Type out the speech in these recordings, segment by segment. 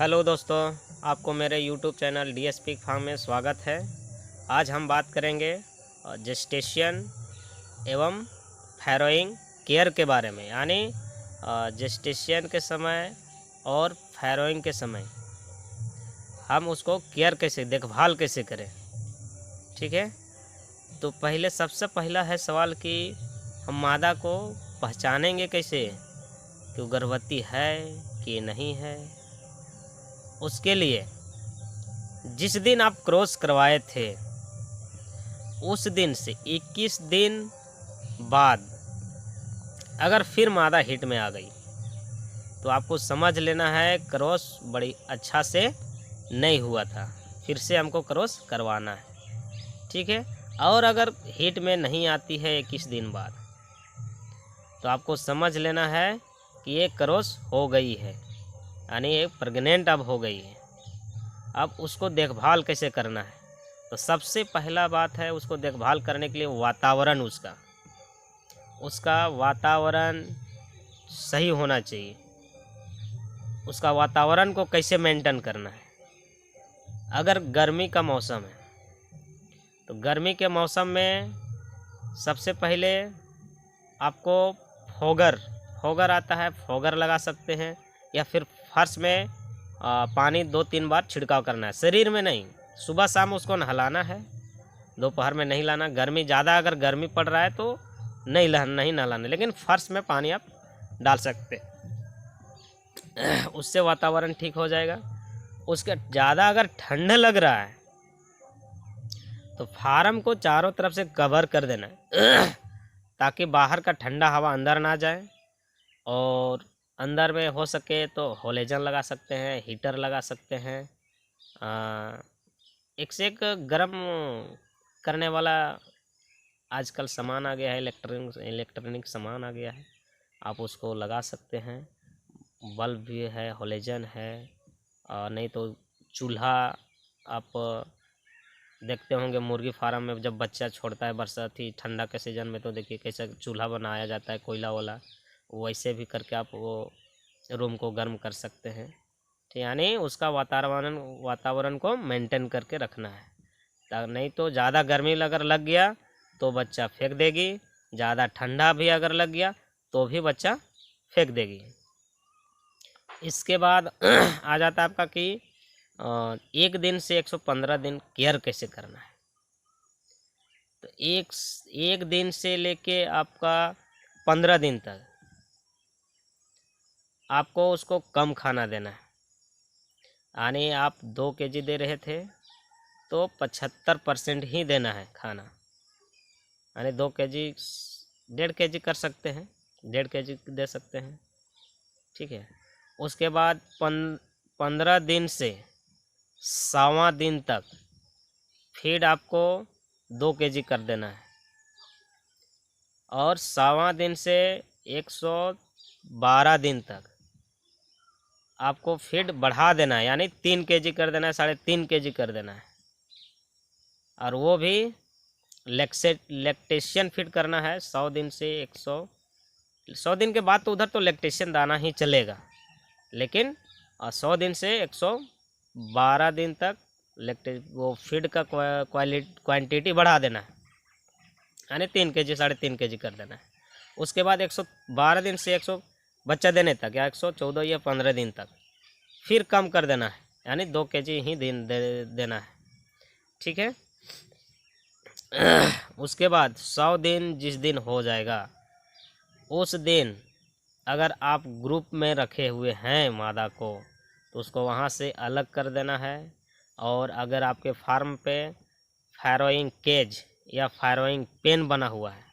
Hello दोस्तों, आपको मेरे यूट्यूब चैनल डीएसपी फार्म में स्वागत है। आज हम बात करेंगे जेस्टेशन एवं फैरोइंग केयर के बारे में, यानी जेस्टेशन के समय और फैरोइंग के समय हम उसको केयर कैसे, देखभाल कैसे करें। ठीक है, तो सबसे पहला है सवाल कि हम मादा को पहचानेंगे कैसे कि वो गर्भवती है कि नहीं है। उसके लिए जिस दिन आप क्रॉस करवाए थे उस दिन से 21 दिन बाद अगर फिर मादा हिट में आ गई तो आपको समझ लेना है क्रॉस बड़ी अच्छा से नहीं हुआ था, फिर से हमको क्रॉस करवाना है। ठीक है, और अगर हिट में नहीं आती है 21 दिन बाद तो आपको समझ लेना है कि ये क्रॉस हो गई है, यानी ये प्रेग्नेंट अब हो गई है। अब उसको देखभाल कैसे करना है, तो सबसे पहला बात है उसको देखभाल करने के लिए वातावरण, उसका वातावरण सही होना चाहिए। उसका वातावरण को कैसे मेंटेन करना है। अगर गर्मी का मौसम है तो गर्मी के मौसम में सबसे पहले आपको फोगर आता है, फोगर लगा सकते हैं, या फिर फर्श में पानी 2-3 बार छिड़काव करना है। शरीर में नहीं, सुबह शाम उसको नहलाना है, दोपहर में नहीं लाना। गर्मी ज़्यादा अगर गर्मी पड़ रहा है तो नहीं नहलाना, लेकिन फर्श में पानी आप डाल सकते, उससे वातावरण ठीक हो जाएगा। उसके ज़्यादा अगर ठंड लग रहा है तो फार्म को चारों तरफ से कवर कर देना है ताकि बाहर का ठंडा हवा अंदर ना जाए। और अंदर में हो सके तो होलेजन लगा सकते हैं, हीटर लगा सकते हैं। एक से एक गर्म करने वाला आजकल सामान आ गया है, इलेक्ट्रॉनिक सामान आ गया है, आप उसको लगा सकते हैं। बल्ब भी है, होलेजन है, नहीं तो चूल्हा। आप देखते होंगे मुर्गी फार्म में जब बच्चा छोड़ता है बरसाती ठंडा के सीज़न में, तो देखिए कैसे चूल्हा बनाया जाता है कोयला वाला, वैसे भी करके आप वो रूम को गर्म कर सकते हैं। तो यानी उसका वातावरण को मेंटेन करके रखना है, नहीं तो ज़्यादा गर्मी अगर लग गया तो बच्चा फेंक देगी, ज़्यादा ठंडा भी अगर लग गया तो भी बच्चा फेंक देगी। इसके बाद आ जाता है आपका कि 1 दिन से 115 दिन केयर कैसे करना है। तो एक दिन से लेके आपका 15 दिन तक आपको उसको कम खाना देना है। यानी आप 2 kg दे रहे थे तो 75% ही देना है खाना, यानी 2 kg 1.5 kg कर सकते हैं, 1.5 kg दे सकते हैं। ठीक है, उसके बाद 15 दिन से 1.25 दिन तक फीड आपको 2 kg कर देना है, और 1.25 दिन से 112 दिन तक आपको फीड बढ़ा देना है, यानी 3 kg कर देना है, 3.5 kg कर देना है। और वो भी लैक्टेशन फीड करना है 100 दिन से 100 दिन के बाद तो उधर तो लैक्टेशन दाना ही चलेगा, लेकिन 100 दिन से 112 दिन तक वो फीड का क्वांटिटी बढ़ा देना है, यानी 3 kg 3.5 kg कर देना है। उसके बाद 112 दिन से 100 बच्चा देने तक, या 114 या 15 दिन तक फिर कम कर देना है, यानी 2 kg ही देना है। ठीक है, उसके बाद 100 दिन जिस दिन हो जाएगा उस दिन अगर आप ग्रुप में रखे हुए हैं मादा को तो उसको वहाँ से अलग कर देना है। और अगर आपके फार्म पे फैरोइंग केज या फैरोइंग पेन बना हुआ है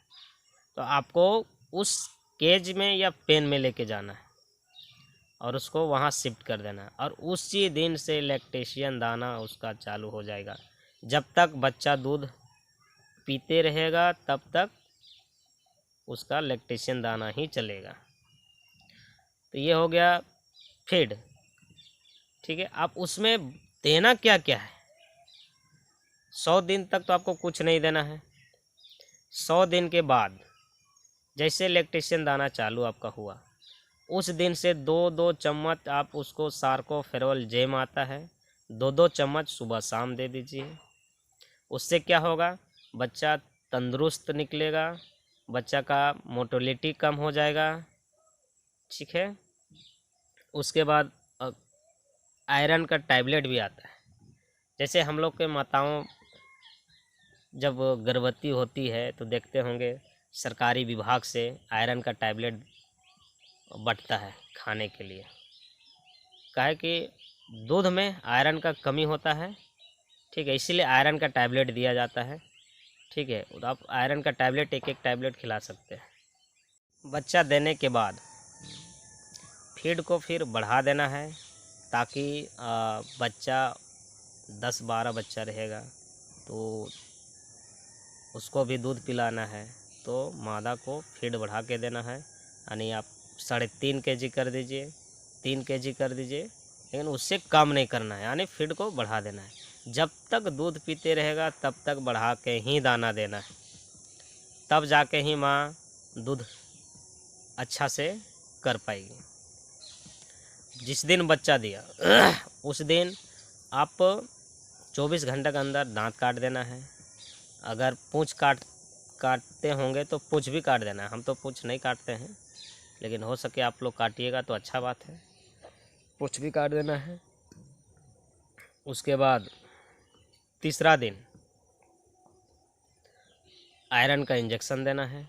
तो आपको उस केज में या पेन में लेके जाना है और उसको वहाँ शिफ्ट कर देना है, और उसी दिन से लैक्टेशन दाना उसका चालू हो जाएगा। जब तक बच्चा दूध पीते रहेगा तब तक उसका लैक्टेशन दाना ही चलेगा। तो ये हो गया फीड। ठीक है, आप उसमें देना क्या क्या है। 100 दिन तक तो आपको कुछ नहीं देना है। 100 दिन के बाद जैसे लैक्टेशन दाना चालू आपका हुआ उस दिन से 2-2 चम्मच आप उसको सार्कोफेरोल जेम आता है, 2-2 चम्मच सुबह शाम दे दीजिए। उससे क्या होगा, बच्चा तंदुरुस्त निकलेगा, बच्चा का मोटिलिटी कम हो जाएगा। ठीक है। उसके बाद आयरन का टैबलेट भी आता है। जैसे हम लोग के माताओं जब गर्भवती होती है तो देखते होंगे सरकारी विभाग से आयरन का टैबलेट बंटता है खाने के लिए। काहे कि दूध में आयरन का कमी होता है। ठीक है, इसीलिए आयरन का टैबलेट दिया जाता है। ठीक है, तो आप आयरन का टैबलेट एक टैबलेट खिला सकते हैं। बच्चा देने के बाद फीड को फिर बढ़ा देना है, ताकि बच्चा 10-12 बच्चा रहेगा तो उसको भी दूध पिलाना है, तो मादा को फीड बढ़ा के देना है। यानी आप 3.5 kg कर दीजिए, 3 kg कर दीजिए, लेकिन उससे कम नहीं करना है, यानी फीड को बढ़ा देना है। जब तक दूध पीते रहेगा तब तक बढ़ा के ही दाना देना है, तब जाके ही माँ दूध अच्छा से कर पाएगी। जिस दिन बच्चा दिया उस दिन आप 24 घंटे के अंदर दांत काट देना है। अगर पूँछ काटते होंगे तो पूँछ भी काट देना है। हम तो पूँछ नहीं काटते हैं, लेकिन हो सके आप लोग काटिएगा तो अच्छा बात है, पूँछ भी काट देना है। उसके बाद तीसरा दिन आयरन का इंजेक्शन देना है।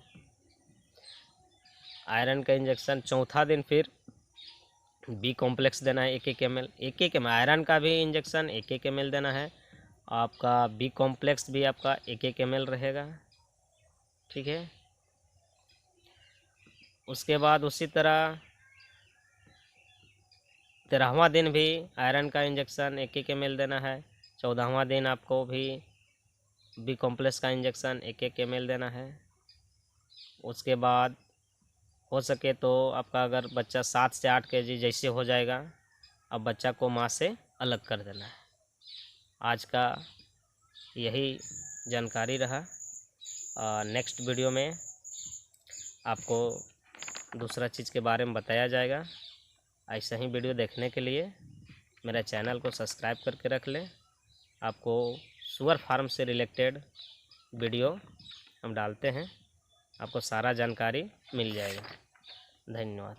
आयरन का इंजेक्शन चौथा दिन फिर बी कॉम्प्लेक्स देना है 1-1 ml। 1-1 ml आयरन का भी इंजेक्शन 1-1 ml देना है। आपका बी कॉम्प्लेक्स भी आपका 1-1 ml रहेगा। ठीक है। उसके बाद उसी तरह 13वां दिन भी आयरन का इंजेक्शन 1-1 ml देना है। 14वां दिन आपको भी बी कॉम्प्लेक्स का इंजेक्शन 1-1 ml देना है। उसके बाद हो सके तो आपका अगर बच्चा 7 से 8 kg जैसे हो जाएगा, अब बच्चा को माँ से अलग कर देना है। आज का यही जानकारी रहा। नेक्स्ट वीडियो में आपको दूसरा चीज़ के बारे में बताया जाएगा। ऐसा ही वीडियो देखने के लिए मेरा चैनल को सब्सक्राइब करके रख लें। आपको सुअर फार्म से रिलेटेड वीडियो हम डालते हैं, आपको सारा जानकारी मिल जाएगा। धन्यवाद।